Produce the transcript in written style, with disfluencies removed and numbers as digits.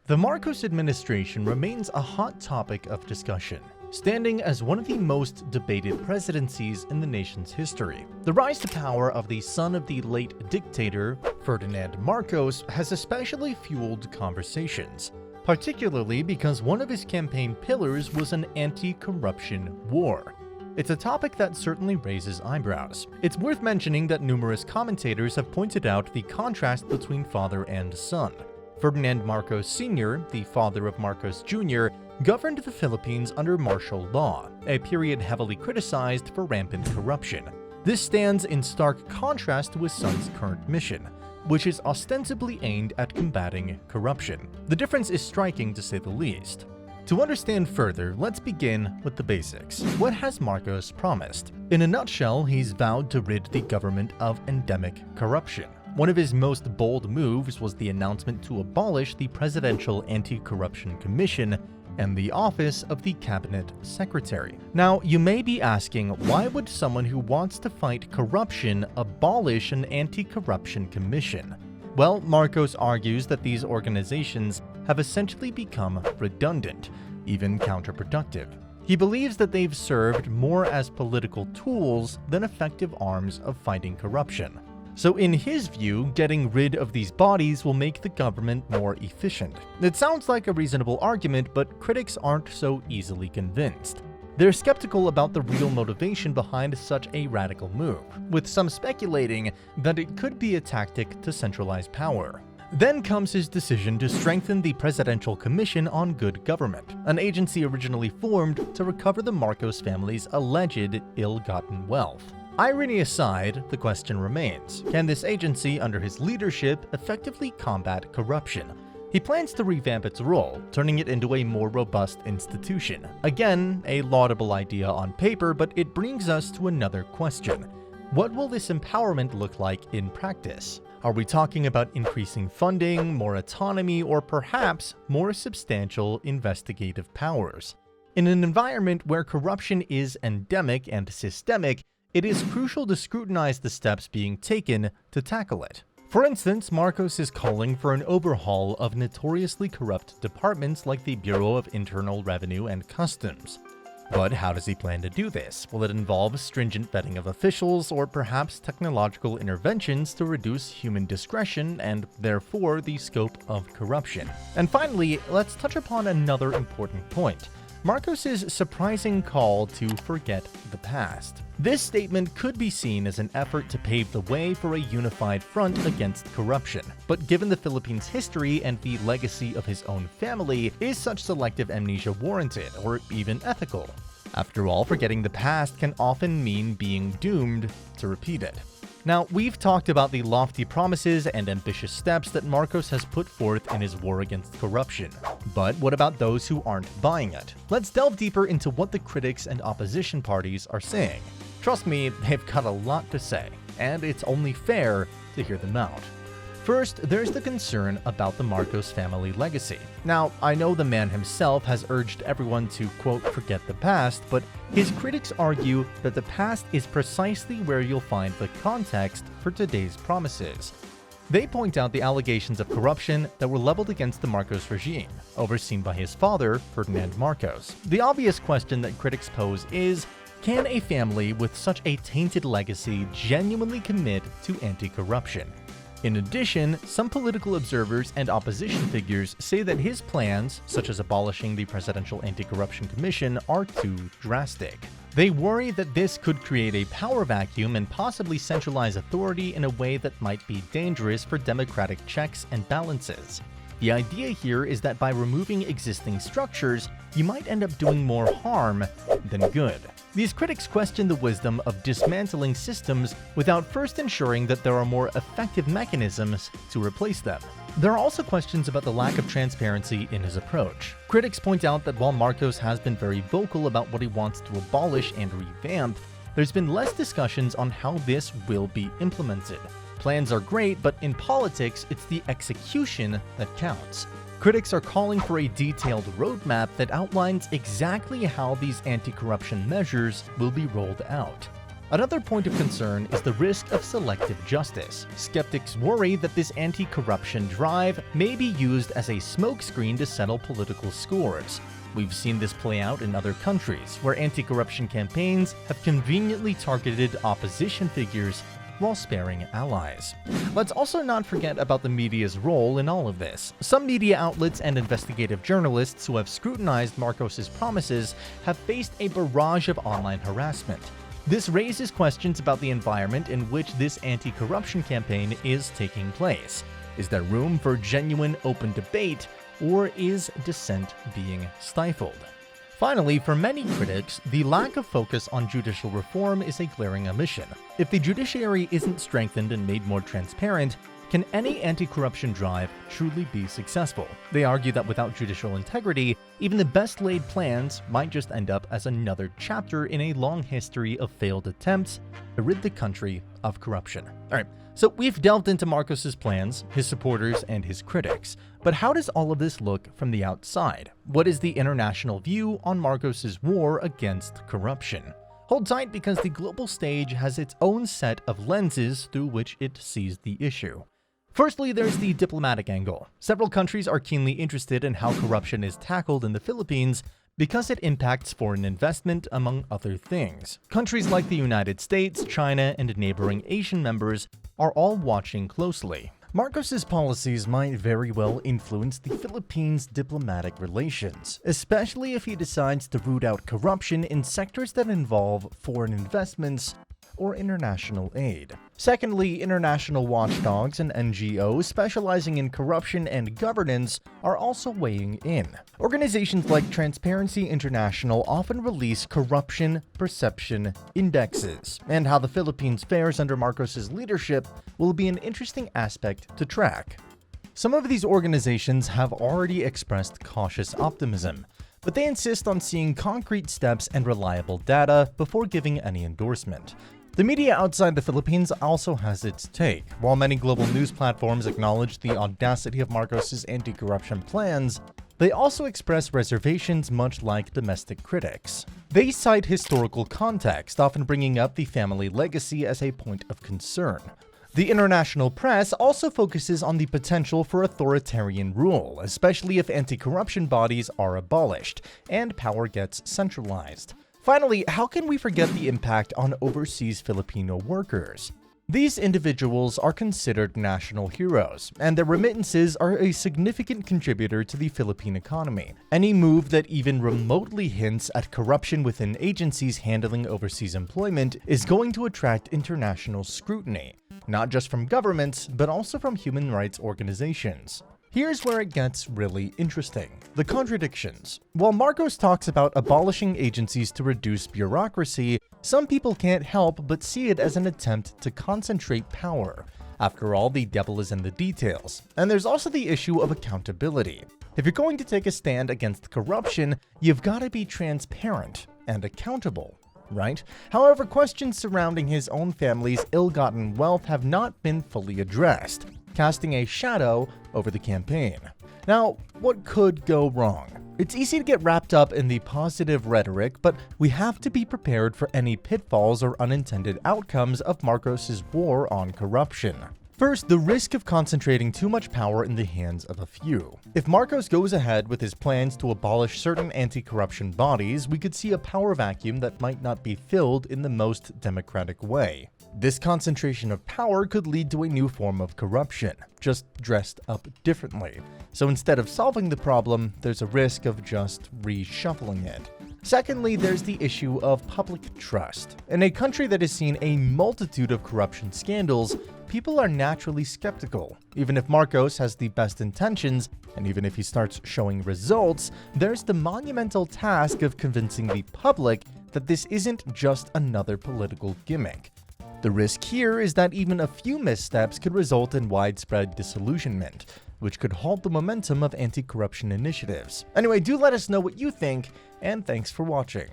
The Marcos administration remains a hot topic of discussion, standing as one of the most debated presidencies in the nation's history. The rise to power of the son of the late dictator, Ferdinand Marcos, has especially fueled conversations, particularly because one of his campaign pillars was an anti-corruption war. It's a topic that certainly raises eyebrows. It's worth mentioning that numerous commentators have pointed out the contrast between father and son. Ferdinand Marcos Sr., the father of Marcos Jr., governed the Philippines under martial law, a period heavily criticized for rampant corruption. This stands in stark contrast to his son's current mission, which is ostensibly aimed at combating corruption. The difference is striking to say the least. To understand further, let's begin with the basics. What has Marcos promised? In a nutshell, he's vowed to rid the government of endemic corruption. One of his most bold moves was the announcement to abolish the Presidential Anti-Corruption Commission and the office of the Cabinet Secretary. Now, you may be asking, why would someone who wants to fight corruption abolish an anti-corruption commission? Well, Marcos argues that these organizations have essentially become redundant, even counterproductive. He believes that they've served more as political tools than effective arms of fighting corruption. So in his view, getting rid of these bodies will make the government more efficient. It sounds like a reasonable argument, but critics aren't so easily convinced. They're skeptical about the real motivation behind such a radical move, with some speculating that it could be a tactic to centralize power. Then comes his decision to strengthen the Presidential Commission on Good Government, an agency originally formed to recover the Marcos family's alleged ill-gotten wealth. Irony aside, the question remains, can this agency under his leadership effectively combat corruption? He plans to revamp its role, turning it into a more robust institution. Again, a laudable idea on paper, but it brings us to another question. What will this empowerment look like in practice? Are we talking about increasing funding, more autonomy, or perhaps more substantial investigative powers? In an environment where corruption is endemic and systemic, it is crucial to scrutinize the steps being taken to tackle it. For instance, Marcos is calling for an overhaul of notoriously corrupt departments like the Bureau of Internal Revenue and Customs. But how does he plan to do this? Will it involve stringent vetting of officials, or perhaps technological interventions to reduce human discretion and therefore the scope of corruption? And finally, let's touch upon another important point: Marcos's surprising call to forget the past. This statement could be seen as an effort to pave the way for a unified front against corruption. But given the Philippines' history and the legacy of his own family, is such selective amnesia warranted or even ethical? After all, forgetting the past can often mean being doomed to repeat it. Now, we've talked about the lofty promises and ambitious steps that Marcos has put forth in his war against corruption. But what about those who aren't buying it? Let's delve deeper into what the critics and opposition parties are saying. Trust me, they've got a lot to say, and it's only fair to hear them out. First, there's the concern about the Marcos family legacy. Now, I know the man himself has urged everyone to, quote, forget the past, but his critics argue that the past is precisely where you'll find the context for today's promises. They point out the allegations of corruption that were leveled against the Marcos regime, overseen by his father, Ferdinand Marcos. The obvious question that critics pose is, can a family with such a tainted legacy genuinely commit to anti-corruption? In addition, some political observers and opposition figures say that his plans, such as abolishing the Presidential Anti-Corruption Commission, are too drastic. They worry that this could create a power vacuum and possibly centralize authority in a way that might be dangerous for democratic checks and balances. The idea here is that by removing existing structures, you might end up doing more harm than good. These critics question the wisdom of dismantling systems without first ensuring that there are more effective mechanisms to replace them. There are also questions about the lack of transparency in his approach. Critics point out that while Marcos has been very vocal about what he wants to abolish and revamp, there's been less discussions on how this will be implemented. Plans are great, but in politics, it's the execution that counts. Critics are calling for a detailed roadmap that outlines exactly how these anti-corruption measures will be rolled out. Another point of concern is the risk of selective justice. Skeptics worry that this anti-corruption drive may be used as a smokescreen to settle political scores. We've seen this play out in other countries, where anti-corruption campaigns have conveniently targeted opposition figures while sparing allies. Let's also not forget about the media's role in all of this. Some media outlets and investigative journalists who have scrutinized Marcos's promises have faced a barrage of online harassment. This raises questions about the environment in which this anti-corruption campaign is taking place. Is there room for genuine open debate, or is dissent being stifled? Finally, for many critics, the lack of focus on judicial reform is a glaring omission. If the judiciary isn't strengthened and made more transparent, can any anti-corruption drive truly be successful? They argue that without judicial integrity, even the best-laid plans might just end up as another chapter in a long history of failed attempts to rid the country of corruption. Alright, so we've delved into Marcos's plans, his supporters, and his critics. But how does all of this look from the outside? What is the international view on Marcos's war against corruption? Hold tight, because the global stage has its own set of lenses through which it sees the issue. Firstly, there's the diplomatic angle. Several countries are keenly interested in how corruption is tackled in the Philippines because it impacts foreign investment, among other things. Countries like the United States, China, and neighboring Asian members are all watching closely. Marcos's policies might very well influence the Philippines' diplomatic relations, especially if he decides to root out corruption in sectors that involve foreign investments or international aid. Secondly, international watchdogs and NGOs specializing in corruption and governance are also weighing in. Organizations like Transparency International often release corruption perception indexes, and how the Philippines fares under Marcos's leadership will be an interesting aspect to track. Some of these organizations have already expressed cautious optimism, but they insist on seeing concrete steps and reliable data before giving any endorsement. The media outside the Philippines also has its take. While many global news platforms acknowledge the audacity of Marcos's anti-corruption plans, they also express reservations, much like domestic critics. They cite historical context, often bringing up the family legacy as a point of concern. The international press also focuses on the potential for authoritarian rule, especially if anti-corruption bodies are abolished and power gets centralized. Finally, how can we forget the impact on overseas Filipino workers? These individuals are considered national heroes, and their remittances are a significant contributor to the Philippine economy. Any move that even remotely hints at corruption within agencies handling overseas employment is going to attract international scrutiny, not just from governments, but also from human rights organizations. Here's where it gets really interesting. The contradictions. While Marcos talks about abolishing agencies to reduce bureaucracy, some people can't help but see it as an attempt to concentrate power. After all, the devil is in the details. And there's also the issue of accountability. If you're going to take a stand against corruption, you've got to be transparent and accountable, right? However, questions surrounding his own family's ill-gotten wealth have not been fully addressed, casting a shadow over the campaign. Now, what could go wrong? It's easy to get wrapped up in the positive rhetoric, but we have to be prepared for any pitfalls or unintended outcomes of Marcos's war on corruption. First, the risk of concentrating too much power in the hands of a few. If Marcos goes ahead with his plans to abolish certain anti-corruption bodies, we could see a power vacuum that might not be filled in the most democratic way. This concentration of power could lead to a new form of corruption, just dressed up differently. So instead of solving the problem, there's a risk of just reshuffling it. Secondly, there's the issue of public trust. In a country that has seen a multitude of corruption scandals, people are naturally skeptical. Even if Marcos has the best intentions, and even if he starts showing results, there's the monumental task of convincing the public that this isn't just another political gimmick. The risk here is that even a few missteps could result in widespread disillusionment, which could halt the momentum of anti-corruption initiatives. Anyway, do let us know what you think, and thanks for watching.